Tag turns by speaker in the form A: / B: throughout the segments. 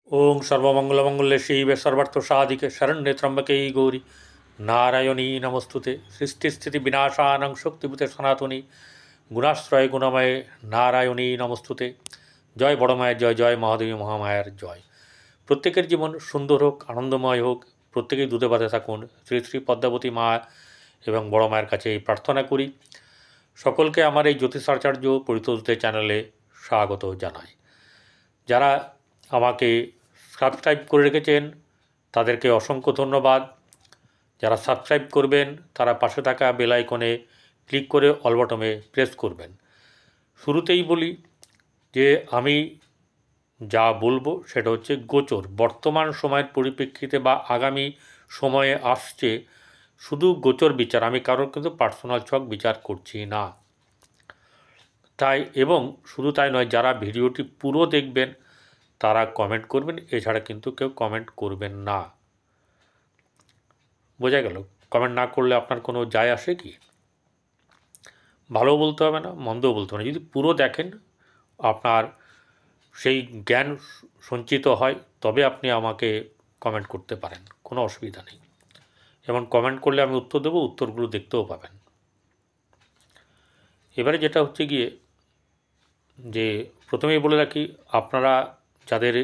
A: ओं सर्वमंगलमंगल्ये शिवे सर्वार्थसाधिके शरण्ये त्र्यंबके गौरी नारायणी नमस्तुते। सृष्टिस्थितिविनाशानां शक्तिभूते सनातनी गुणाश्रय गुणमय नारायणी नमस्तुते। जय बड़ माয়ের জয়, জয় মহাদেবী মহামায়ার জয়। প্রত্যেকের জীবন সুন্দর হোক, আনন্দময় হোক, প্রত্যেকেই দুধে ভাতে থাকুন, শ্রী শ্রী পদ্মাবতী মা এবং বড় মায়ের কাছে এই প্রার্থনা করি। সকলকে আমার এই জ্যোতিষাচার্য পরিতোষদের চ্যানেলে স্বাগত জানাই। যারা আমাকে সাবস্ক্রাইব করে রেখেছেন তাদেরকে অসংখ্য ধন্যবাদ। যারা সাবস্ক্রাইব করবেন তারা পাশে থাকা বেল আইকনে ক্লিক করে অল বাটনে প্রেস করবেন। শুরুতেই বলি যে আমি যা বলবো সেটা হচ্ছে গোচর, বর্তমান সময়ের পরিপ্রেক্ষিতে বা আগামী সময়ে আসছে শুধু গোচর বিচার। আমি কারোর কিন্তু পার্সোনাল ছক বিচার করছি না। তাই এবং শুধু তাই নয়, যারা ভিডিওটি পুরো দেখবেন তারা কমেন্ট করবেন, এছাড়া কিন্তু কেউ কমেন্ট করবেন না। বোঝা গেল? কমেন্ট না করলে আপনার কোনো যায় আসে কি? ভালো বলতে হবে না, মন্দও বলতে হবে না। যদি পুরো দেখেন, আপনার সেই জ্ঞান সঞ্চিত হয়, তবে আপনি আমাকে কমেন্ট করতে পারেন, কোনো অসুবিধা নেই। এবং কমেন্ট করলে আমি উত্তর দেবো, উত্তরগুলো দেখতেও পাবেন। এবারে যেটা হচ্ছে গিয়ে যে প্রথমেই বলে রাখি, আপনারা যাদের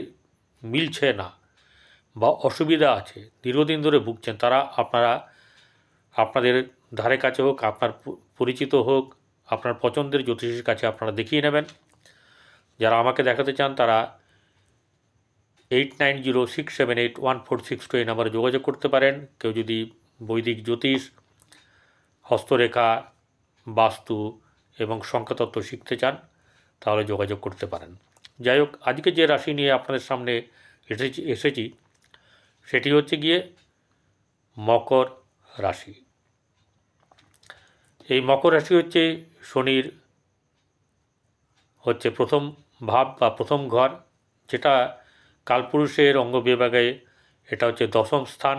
A: মিলছে না বা অসুবিধা আছে, দীর্ঘদিন ধরে ভুগছেন, তারা আপনাদের ধারে কাছে হোক, আপনার পরিচিত হোক, আপনার পছন্দের জ্যোতিষীর কাছে আপনারা দেখিয়ে নেবেন। যারা আমাকে দেখাতে চান তারা 8906781462 এই নাম্বারে যোগাযোগ করতে পারেন। কেউ যদি বৈদিক জ্যোতিষ, হস্তরেখা, বাস্তু এবং সংখ্যাতত্ত্ব শিখতে চান তাহলে যোগাযোগ করতে পারেন। যাই হোক, আজকে যে রাশি নিয়ে আপনাদের সামনে এসেছি সেটি হচ্ছে গিয়ে মকর রাশি। এই মকর রাশি হচ্ছে শনির প্রথম ভাব বা প্রথম ঘর, যেটা কালপুরুষের অঙ্গ বিভাগে এটা হচ্ছে দশম স্থান।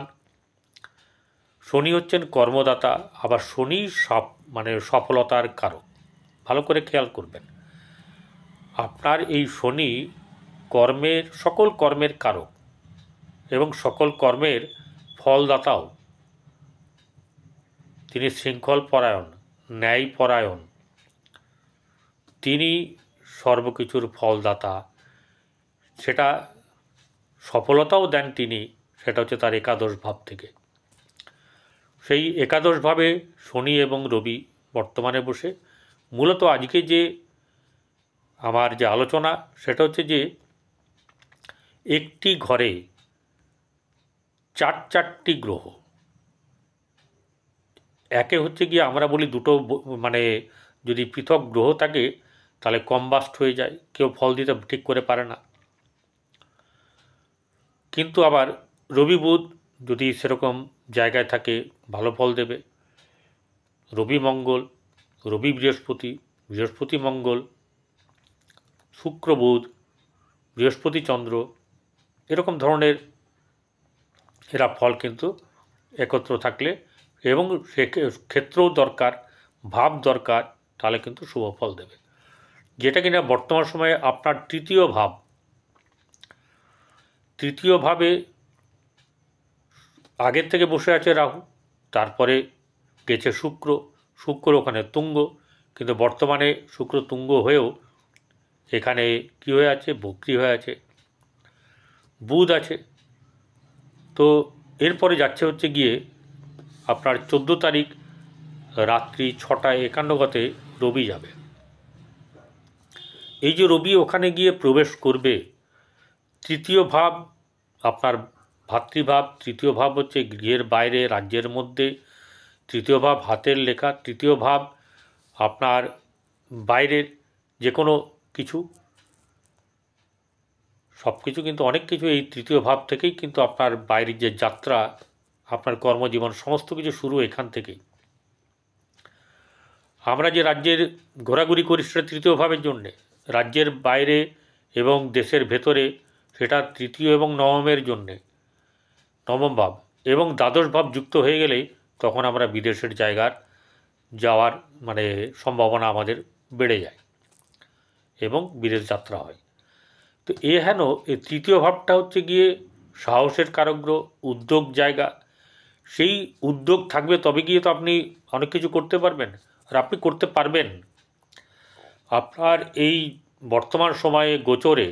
A: শনি হচ্ছেন কর্মদাতা, আবার শনি সফলতার কারক। ভালো করে খেয়াল করবেন, আপনার এই শনি সকল কর্মের কারক এবং সকল কর্মের ফলদাতাও। তিনি শৃঙ্খল পরায়ণ, ন্যায় পরায়ণ, তিনি সর্বকিছুর ফলদাতা। সেটা সফলতাও দেন তিনি, সেটা হচ্ছে তার একাদশ ভাব থেকে। সেই একাদশ ভাবে শনি এবং রবি বর্তমানে বসে। মূলত আজকে যে আমার যে আলোচনা সেটা হচ্ছে যে একটি ঘরে চারটি গ্রহ, একে হচ্ছে গিয়ে আমরা বলি দুটো, যদি পৃথক গ্রহ থাকে তাহলে কম্বাস্ট হয়ে যায়, কেউ ফল দিতে ঠিক করে পারে না। কিন্তু আবার রবি বুধ যদি সেরকম জায়গায় থাকে ভালো ফল দেবে। রবি মঙ্গল, রবি বৃহস্পতি, বৃহস্পতি মঙ্গল, শুক্র বুধ, বৃহস্পতি চন্দ্র, এরকম ধরনের এরা ফল কিন্তু একত্র থাকলে, এবং সে ক্ষেত্রও দরকার, ভাব দরকার, তাহলে কিন্তু শুভ ফল দেবে। যেটা কিনা বর্তমান সময়ে আপনার তৃতীয় ভাবে আগের থেকে বসে আছে রাহু, তারপরে গেছে শুক্র ওখানে তুঙ্গ, কিন্তু বর্তমানে শুক্র তুঙ্গ হয়েও এখানে কী হয়ে আছে, বক্রী হয়ে আছে। বুধ আছে। তো এরপরে যাচ্ছে হচ্ছে গিয়ে আপনার 14 তারিখ রাত্রি 6:51 রবি যাবে। এই যে রবি ওখানে গিয়ে প্রবেশ করবে, তৃতীয় ভাব আপনার ভাতৃভাব, তৃতীয় ভাব হচ্ছে গৃহের বাইরে, রাজ্যের মধ্যে, তৃতীয় ভাব হাতের লেখা, তৃতীয় ভাব আপনার বাইরের যে কোনো কিছু, সব কিছু কিন্তু অনেক কিছু এই তৃতীয় ভাব থেকেই কিন্তু আপনার বাইরের যে যাত্রা, আপনার কর্মজীবন, সমস্ত কিছু শুরু এখান থেকেই। আমরা যে রাজ্যের ঘোরাঘুরি করি সেটা তৃতীয় ভাবের জন্যে, রাজ্যের বাইরে এবং দেশের ভেতরে সেটা তৃতীয় এবং নবমের জন্যে, নবম ভাব এবং দ্বাদশ ভাব যুক্ত হয়ে গেলেই তখন আমরা বিদেশের যাওয়ার সম্ভাবনা আমাদের বেড়ে যায় এবং বিদেশ যাত্রা হয়। তো হেন এই তৃতীয় ভাবটা হচ্ছে গিয়ে সাহসের কারক গ্রহ, উদ্যোগ জায়গা। সেই উদ্যোগ থাকবে তবে গিয়ে তো আপনি অনেক কিছু করতে পারবেন, আর আপনি করতে পারবেন। আপনার এই বর্তমান সময়ে গোচরে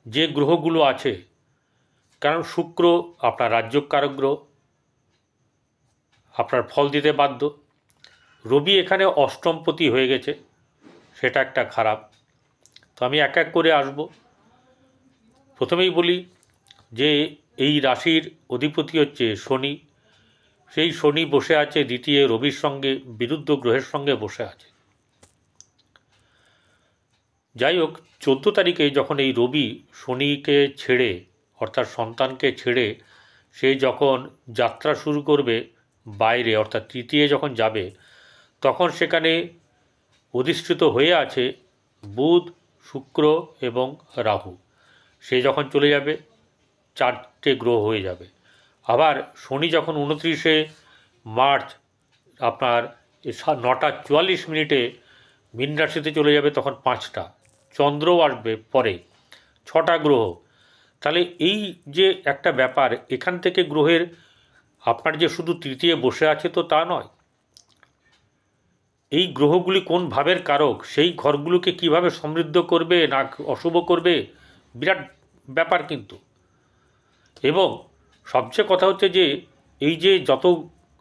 A: যে গ্রহগুলো আছে, কারণ শুক্র আপনার রাজ্যক কারক গ্রহ, আপনার ফল দিতে বাধ্য। রবি এখানে অষ্টমপতি হয়ে গেছে, সেটা একটা খারাপ। তো আমি এক এক করে আসব। প্রথমেই বলি যে এই রাশির অধিপতি হচ্ছে শনি। সেই শনি বসে আছে দ্বিতীয় রবির সঙ্গে, বিরুদ্ধ গ্রহের সঙ্গে বসে আছে। যাই হোক, 14 তারিখে যখন এই রবি শনিকে ছেড়ে, অর্থাৎ সন্তানকে ছেড়ে সে যখন যাত্রা শুরু করবে বাইরে, অর্থাৎ তৃতীয় যখন যাবে, তখন সেখানে অধিষ্ঠিত হয়ে আছে বুধ, শুক্র এবং রাহু। সে যখন চলে যাবে 4টে গ্রহ হয়ে যাবে। আবার শনি যখন 29শে মার্চ আপনার 9:44 মীন রাশিতে চলে যাবে, তখন 5টা। চন্দ্রও আসবে পরে, 6টা গ্রহ। তাহলে এই যে একটা ব্যাপার, এখান থেকে গ্রহের আপনার যে শুধু তৃতীয় বসে আছে তো তা নয়, এই গ্রহগুলি কোন ভাবের কারক, সেই ঘরগুলোকে কিভাবে সমৃদ্ধ করবে না অশুভ করবে, বিরাট ব্যাপার কিন্তু। এবং সবচেয়ে কথা হচ্ছে যে এই যে যত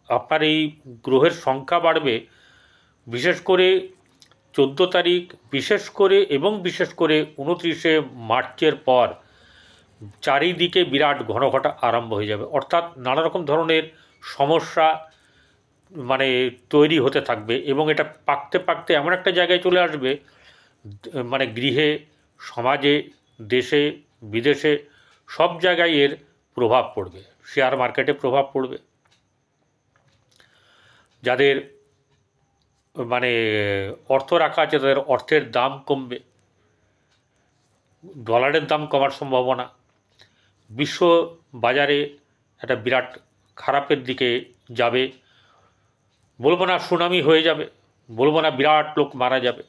A: আপনার এই গ্রহের সংখ্যা বাড়বে, বিশেষ করে 14 তারিখ, বিশেষ করে 29শে মার্চের পর চারিদিকে বিরাট ঘনঘটা আরম্ভ হয়ে যাবে। অর্থাৎ নানা রকম ধরনের সমস্যা মানে তৈরি হতে থাকবে, এবং এটা পাকতে পাকতে এমন একটা জায়গায় চলে আসবে, মানে গৃহে, সমাজে, দেশে, বিদেশে সব জায়গায় এর প্রভাব পড়বে। শেয়ার মার্কেটে প্রভাব পড়বে। যাদের মানে অর্থ রাখা আছে তাদের অর্থের দাম কমবে, ডলারের দাম কমার সম্ভাবনা। বিশ্ব বাজারে একটা বিরাট খারাপের দিকে যাবে। বলবো না সুনামি হয়ে যাবে, বলবো না বিরাট লোক মারা যাবে,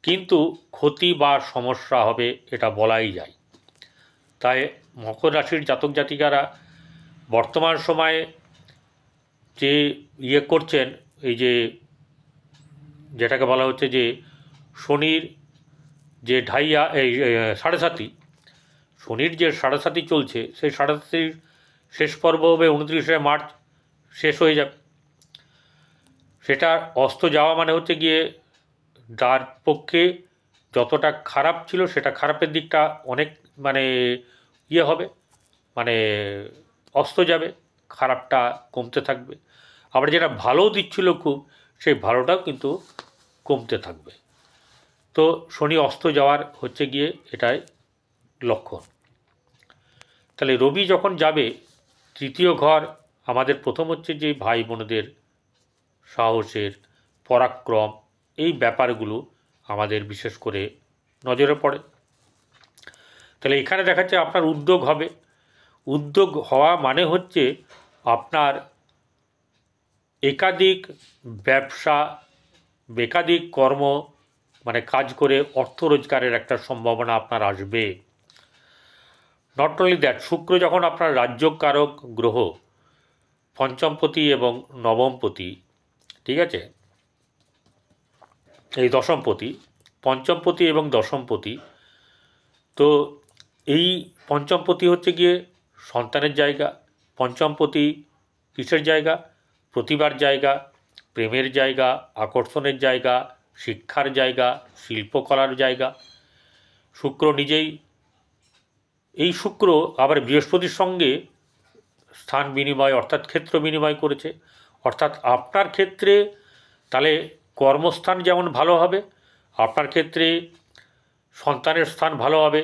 A: কিন্তু ক্ষতি বা সমস্যা হবে, এটা বলাই যায়। তাই মকর রাশির জাতক জাতিকারা বর্তমান সময়ে যে করছেন, এই যে যেটাকে বলা হচ্ছে যে শনির যে ঢাইয়া, এই সাড়ে সাতি, শনির যে সাড়ে সাতি চলছে, সেই সাড়ে সাতির শেষ পর্ব হবে 29শে মার্চ, শেষ হয়ে যাবে। সেটা অস্ত যাওয়া মানে হচ্ছে গিয়ে যার পক্ষে যতটা খারাপ ছিল সেটা খারাপের দিকটা অনেক মানে হবে, মানে অস্ত যাবে, খারাপটা কমতে থাকবে। আবার যেটা ভালোও দিচ্ছিল খুব, সেই ভালোটাও কিন্তু কমতে থাকবে। তো শনি অস্ত যাওয়ার হচ্ছে গিয়ে এটাই লক্ষণ। তাহলে রবি যখন যাবে তৃতীয় ঘর, আমাদের প্রথম হচ্ছে যে ভাই বোনদের সাহসের, পরাক্রম, এই ব্যাপারগুলো আমাদের বিশেষ করে নজরে পড়ে। তাহলে এখানে দেখাচ্ছে আপনার উদ্যোগ হবে। উদ্যোগ হওয়া মানে হচ্ছে আপনার একাধিক ব্যবসা, একাধিক কর্ম, মানে কাজ করে অর্থ রোজগারের একটা সম্ভাবনা আপনার আসবে। নট অনলি দ্যাট, শুক্র যখন আপনার রাজ্যকারক গ্রহ, পঞ্চমপতি এবং নবমপতি, ঠিক আছে, এই দশমপতি, পঞ্চমপতি এবং দশমপতি। তো এই পঞ্চমপতি হচ্ছে গিয়ে সন্তানের জায়গা, পঞ্চমপতি কিসের জায়গা, প্রতিভার জায়গা, প্রেমের জায়গা, আকর্ষণের জায়গা, শিক্ষার জায়গা, শিল্পকলার জায়গা। শুক্র নিজেই, এই শুক্র আবার বৃহস্পতির সঙ্গে স্থান বিনিময় অর্থাৎ ক্ষেত্র বিনিময় করেছে। অর্থাৎ আপনার ক্ষেত্রে তাহলে কর্মস্থান যেমন ভালো হবে, আপনার ক্ষেত্রে সন্তানের স্থান ভালো হবে,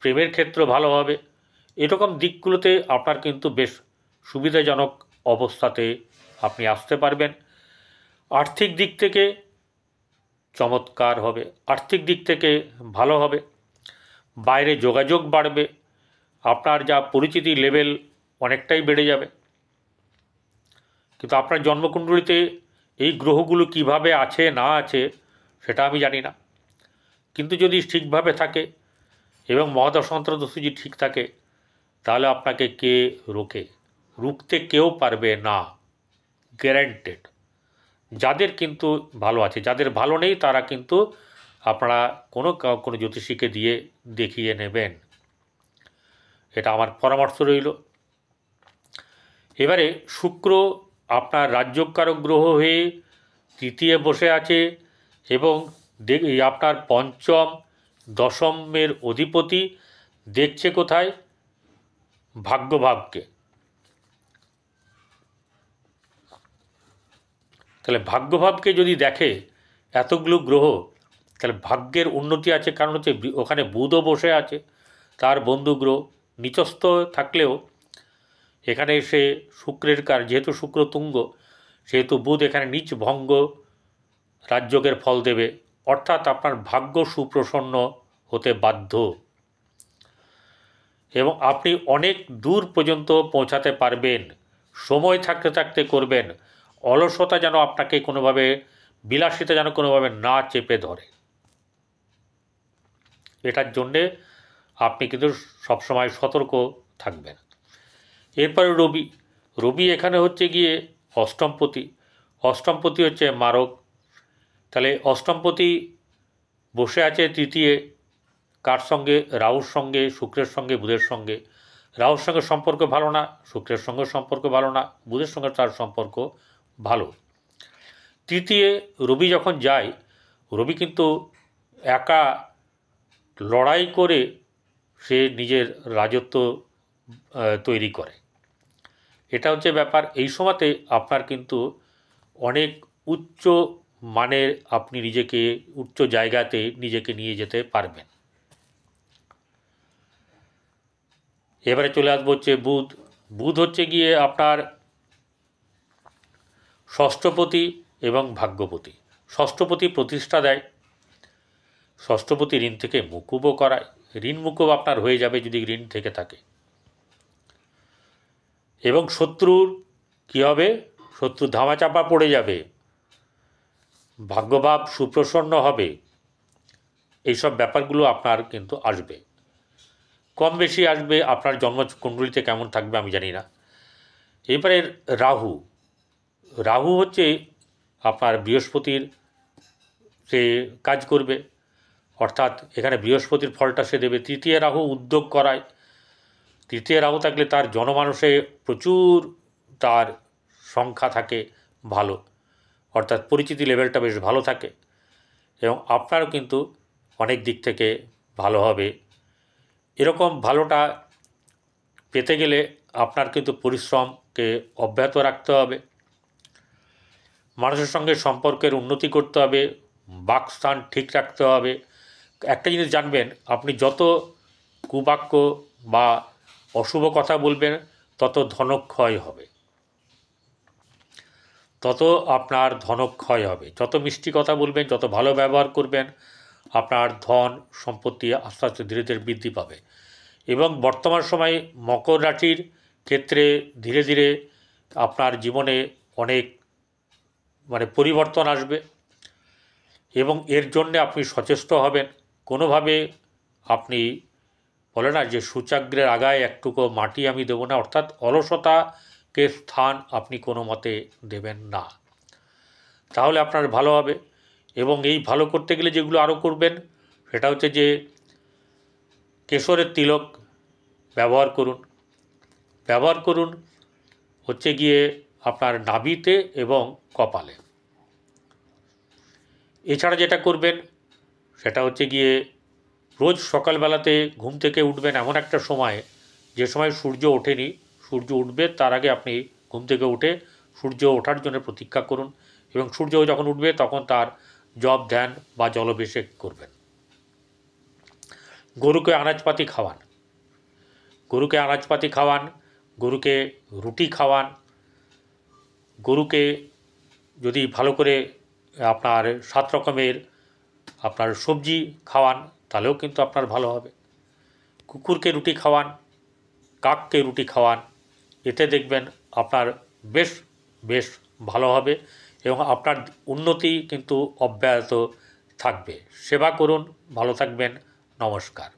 A: প্রেমের ক্ষেত্র ভালো হবে, এরকম দিকগুলোতে আপনার কিন্তু বেশ সুবিধাজনক অবস্থাতে আপনি আসতে পারবেন। আর্থিক দিক থেকে চমৎকার হবে, আর্থিক দিক থেকে ভালো হবে, বাইরে যোগাযোগ বাড়বে, আপনার যা পরিচিতি লেভেল অনেকটাই বেড়ে যাবে। কিন্তু আপনার জন্মকুণ্ডলিতে এই গ্রহগুলো কিভাবে আছে না আছে সেটা আমি জানি না, কিন্তু যদি ঠিকভাবে থাকে এবং মহাদশা অন্তর্দশা যদি ঠিক থাকে, তাহলে আপনাকে কে রুখতে কেউ পারবে না, গ্যারান্টেড। যাদের কিন্তু ভালো আছে, যাদের ভালো নেই তারা কিন্তু আপনারা কোনো জ্যোতিষীকে দিয়ে দেখিয়ে নেবেন, এটা আমার পরামর্শ রইল। এবারে শুক্র আপনার রাজ্যকারক গ্রহ হয়ে তৃতীয় বসে আছে এবং আপনার পঞ্চম দশমের অধিপতি দেখছে কোথায়? ভাগ্যভাবকে। তাহলে ভাগ্যভাবকে যদি দেখে এতগুলো গ্রহ, তাহলে ভাগ্যের উন্নতি আছে। কারণ হচ্ছে ওখানে বুধও বসে আছে, তার বন্ধু গ্রহ। নিচস্থ থাকলেও এখানে এসে শুক্রের যেহেতু শুক্র তুঙ্গ, সেহেতু বুধ এখানে নিচ ভঙ্গ রাজযোগের ফল দেবে, অর্থাৎ আপনার ভাগ্য সুপ্রসন্ন হতে বাধ্য এবং আপনি অনেক দূর পর্যন্ত পৌঁছাতে পারবেন। সময় থাকতে থাকতে করবেন, অলসতা যেন আপনাকে কোনোভাবে, বিলাসিতা যেন কোনোভাবে না চেপে ধরে। এটার জন্যে আপনি কিন্তু সবসময় সতর্ক থাকবেন। এরপরে রবি এখানে হচ্ছে গিয়ে অষ্টমপতি হচ্ছে মারক। তাহলে অষ্টমপতি বসে আছে তৃতীয়, কার সঙ্গে? রাহুর সঙ্গে, শুক্রের সঙ্গে, বুধের সঙ্গে। রাহুর সঙ্গে সম্পর্ক ভালো না, শুক্রের সঙ্গে সম্পর্ক ভালো না, বুধের সঙ্গে তার সম্পর্ক ভালো। তৃতীয় রবি যখন যায়, রবি কিন্তু একা লড়াই করে সে নিজের রাজত্ব তৈরি করে। এটা হচ্ছে ব্যাপার। এই সময়তে আপনার কিন্তু অনেক উচ্চ মানের, আপনি নিজেকে উচ্চ জায়গাতে নিজেকে নিয়ে যেতে পারবেন। এবারে চলে আসবো হচ্ছে বুধ হচ্ছে গিয়ে আপনার ষষ্ঠপতি এবং ভাগ্যপতি। ষষ্ঠপতি প্রতিষ্ঠা দেয়, ষষ্ঠপতি ঋণ থেকে মুকুবও করায়। ঋণ মুকুব আপনার হয়ে যাবে যদি ঋণ থেকে থাকে। এবং শত্রুর কী হবে? শত্রু ধামাচাপা পড়ে যাবে, ভাগ্যভাব সুপ্রসন্ন হবে। এইসব ব্যাপারগুলো আপনার কিন্তু আসবে, কম বেশি আসবে। আপনার জন্মকুণ্ডলিতে কেমন থাকবে আমি জানি না। এবারে রাহু হচ্ছে আপনার বৃহস্পতির, সে কাজ করবে, অর্থাৎ এখানে বৃহস্পতির ফলটা সে দেবে। তৃতীয় রাহু উদ্যোগ করায়। তৃতীয় রাহু থাকলে তার জনমানুষে প্রচুর তার সংখ্যা থাকে ভালো, অর্থাৎ পরিচিতি লেভেলটা বেশ ভালো থাকে এবং আপনারও কিন্তু অনেক দিক থেকে ভালো হবে। এরকম ভালোটা পেতে গেলে আপনার কিন্তু পরিশ্রমকে অব্যাহত রাখতে হবে, মানুষের সঙ্গে সম্পর্কের উন্নতি করতে হবে, বাকস্থান ঠিক রাখতে হবে। একটা জিনিস জানবেন, আপনি যত কুবাক্য বা অশুভ কথা বলবেন তত ধনক্ষয় হবে, তত আপনার ধনক্ষয় হবে। যত মিষ্টি কথা বলবেন, যত ভালো ব্যবহার করবেন, আপনার ধন সম্পত্তি আস্তে আস্তে ধীরে ধীরে বৃদ্ধি পাবে। এবং বর্তমান সময়ে মকর রাশির ক্ষেত্রে ধীরে ধীরে আপনার জীবনে অনেক পরিবর্তন আসবে এবং এর জন্যে আপনি সচেষ্ট হবেন। কোনোভাবে আপনি বলে না যে সূচাগ্রের আগায় একটুকু মাটি আমি দেবো না, অর্থাৎ অলসতাকে স্থান আপনি কোনো মতে দেবেন না, তাহলে আপনার ভালো হবে। এবং এই ভালো করতে গেলে যেগুলো আরও করবেন সেটা হচ্ছে যে কেশরের তিলক ব্যবহার করুন হচ্ছে গিয়ে আপনার নাভিতে এবং কপালে। এছাড়া যেটা করবেন সেটা হচ্ছে গিয়ে রোজ সকালবেলাতে ঘুম থেকে উঠবেন এমন একটা সময়, যে সময় সূর্য ওঠেনি, সূর্য উঠবে তার আগে আপনি ঘুম থেকে উঠে সূর্য ওঠার জন্য প্রতীক্ষা করুন এবং সূর্য যখন উঠবে তখন তার জপ ধ্যান বা জলাভিষেক করবেন। গরুকে আনাজপাতি খাওয়ান, গরুকে রুটি খাওয়ান, গরুকে যদি ভালো করে আপনার 7 রকমের আপনার সবজি খাওয়ান তাহলেও কিন্তু আপনার ভালো হবে। কুকুরকে রুটি খাওয়ান, কাককে রুটি খাওয়ান, এতে দেখবেন আপনার বেশ ভালো হবে এবং আপনার উন্নতি কিন্তু অব্যাহত থাকবে। সেবা করুন, ভালো থাকবেন। নমস্কার।